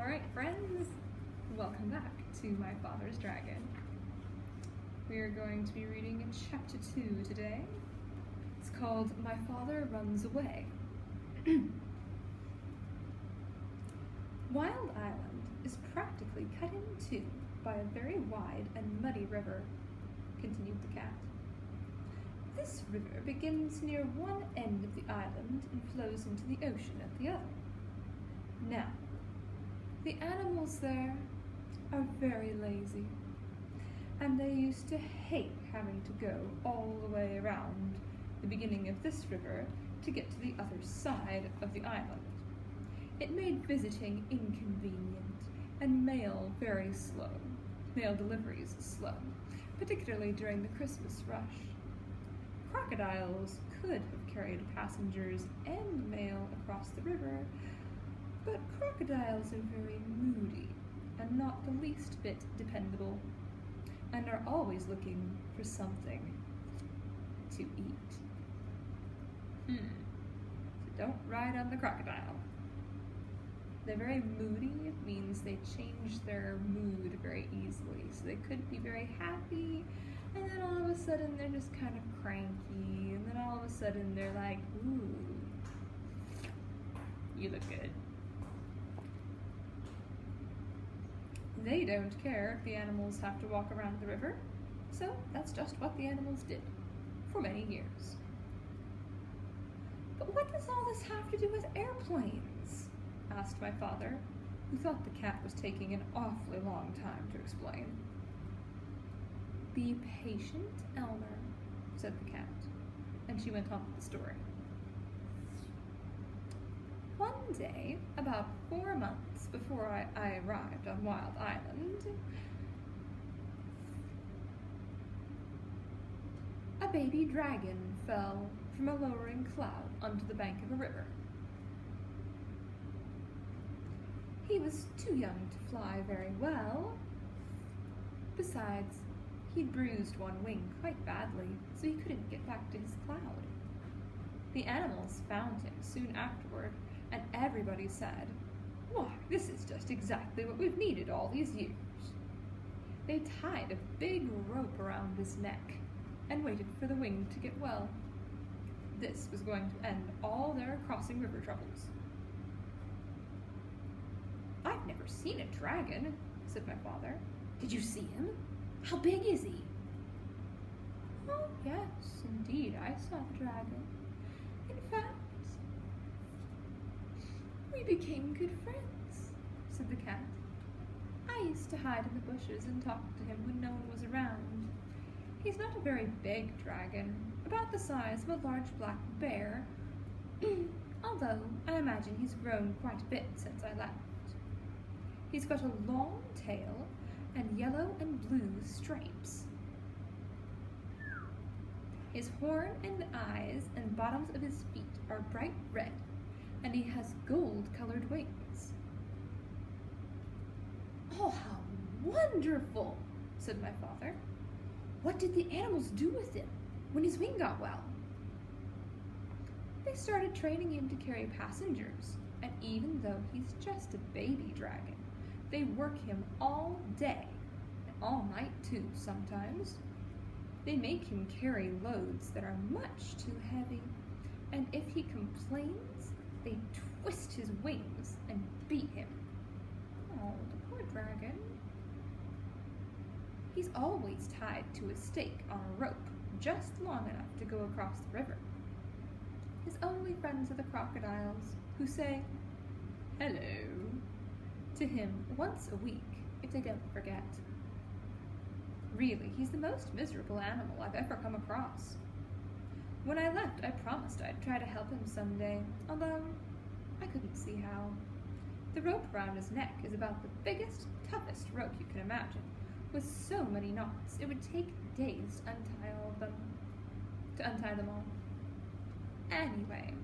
Alright, friends, welcome back to My Father's Dragon. We are going to be reading in chapter 2 today. It's called My Father Runs Away. Wild Island is practically cut in two by a very wide and muddy river, continued the cat. This river begins near one end of the island and flows into the ocean at the other. Now, the animals there are very lazy, and they used to hate having to go all the way around the beginning of this river to get to the other side of the island. It made visiting inconvenient and mail deliveries slow, particularly during the Christmas rush. Crocodiles could have carried passengers and mail across the river, but crocodiles are very moody and not the least bit dependable, and are always looking for something to eat. So don't ride on the crocodile. They're very moody. It means they change their mood very easily. So they could be very happy, and then all of a sudden they're just kind of cranky, and then all of a sudden they're like, ooh, you look good. They don't care if the animals have to walk around the river, so that's just what the animals did for many years. But what does all this have to do with airplanes? Asked my father, who thought the cat was taking an awfully long time to explain. Be patient, Elmer, said the cat, and she went on with the story. One day, about 4 months before I arrived on Wild Island, a baby dragon fell from a lowering cloud onto the bank of a river. He was too young to fly very well. Besides, he'd bruised one wing quite badly, so he couldn't get back to his cloud. The animals found him soon afterward, and everybody said, "Why, this is just exactly what we've needed all these years." They tied a big rope around his neck and waited for the wing to get well. This was going to end all their crossing river troubles. "I've never seen a dragon," said my father. "Did you see him? How big is he?" "Oh, yes, indeed, I saw the dragon. In fact, we became good friends," said the cat. "I used to hide in the bushes and talk to him when no one was around. He's not a very big dragon, about the size of a large black bear, although I imagine he's grown quite a bit since I left. He's got a long tail and yellow and blue stripes. His horn and eyes and bottoms of his feet are bright red, and he has gold-colored wings." "Oh, how wonderful!" said my father. "What did the animals do with him when his wing got well?" "They started training him to carry passengers, and even though he's just a baby dragon, they work him all day, and all night too sometimes. They make him carry loads that are much too heavy, and if he complains, they twist his wings and beat him." "Oh, the poor dragon." "He's always tied to a stake on a rope, just long enough to go across the river. His only friends are the crocodiles, who say, 'Hello,' to him once a week, if they don't forget. Really, he's the most miserable animal I've ever come across. When I left, I promised I'd try to help him someday, although I couldn't see how. The rope around his neck is about the biggest, toughest rope you can imagine, with so many knots it would take days to untie them all. Anyway,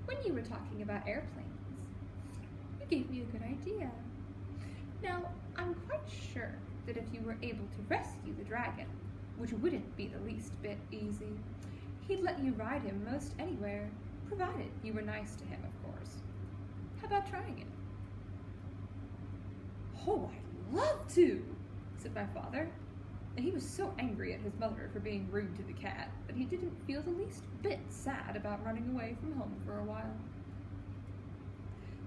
when you were talking about airplanes, you gave me a good idea. Now, I'm quite sure that if you were able to rescue the dragon, which wouldn't be the least bit easy, he'd let you ride him most anywhere, provided you were nice to him, of course. How about trying it? Oh, I'd love to, said my father, and he was so angry at his mother for being rude to the cat that he didn't feel the least bit sad about running away from home for a while.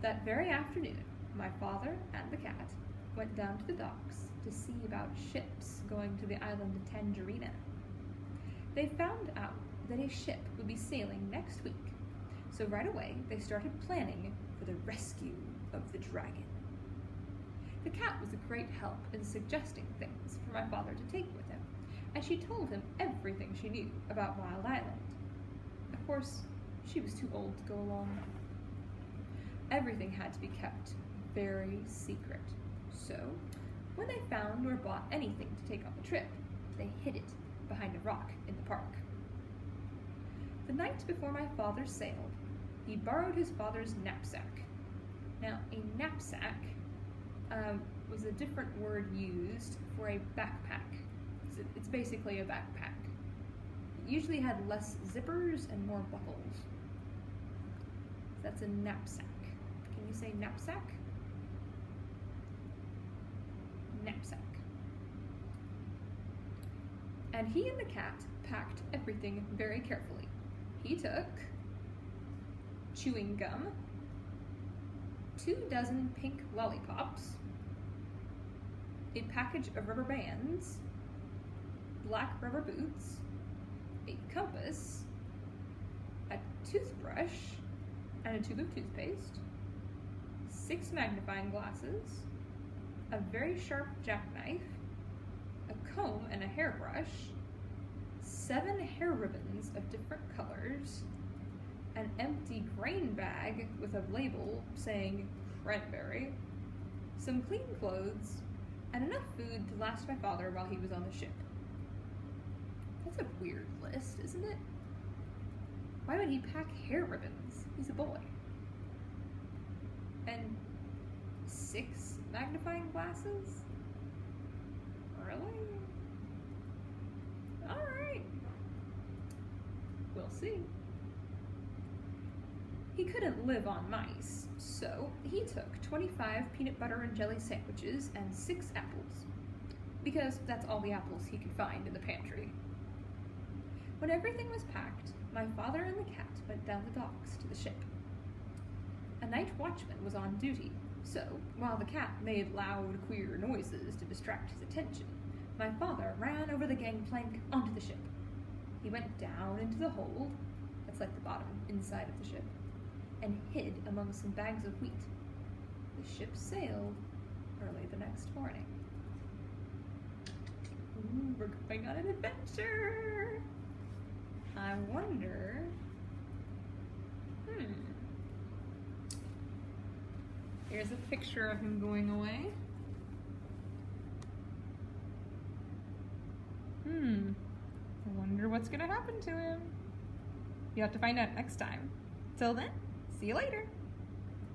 That very afternoon, my father and the cat went down to the docks to see about ships going to the island of Tangerina. They found out that a ship would be sailing next week, so right away they started planning for the rescue of the dragon. The cat was a great help in suggesting things for my father to take with him, and she told him everything she knew about Wild Island. Of course, she was too old to go along. Everything had to be kept very secret, so when they found or bought anything to take on the trip, they hid it behind a rock in the park. The night before my father sailed, he borrowed his father's knapsack. Now, a knapsack was a different word used for a backpack. It's basically a backpack. It usually had less zippers and more buckles. That's a knapsack. Can you say knapsack? Knapsack. And he and the cat packed everything very carefully. He took chewing gum, 24 pink lollipops, a package of rubber bands, black rubber boots, a compass, a toothbrush, and a tube of toothpaste, 6 magnifying glasses, a very sharp jackknife, a comb and a hairbrush, 7 hair ribbons of different colors, an empty grain bag with a label saying cranberry, some clean clothes, and enough food to last my father while he was on the ship. That's a weird list, isn't it? Why would he pack hair ribbons? He's a boy. And 6 magnifying glasses? Really? Alright. We'll see. He couldn't live on mice, so he took 25 peanut butter and jelly sandwiches and 6 apples, because that's all the apples he could find in the pantry. When everything was packed, my father and the cat went down the docks to the ship. A night watchman was on duty, so while the cat made loud, queer noises to distract his attention, my father ran over the gangplank onto the ship. He went down into the hold, that's like the bottom, inside of the ship, and hid among some bags of wheat. The ship sailed early the next morning. Ooh, we're going on an adventure! I wonder... Here's a picture of him going away. I wonder what's gonna happen to him. You'll have to find out next time. Till then, see you later.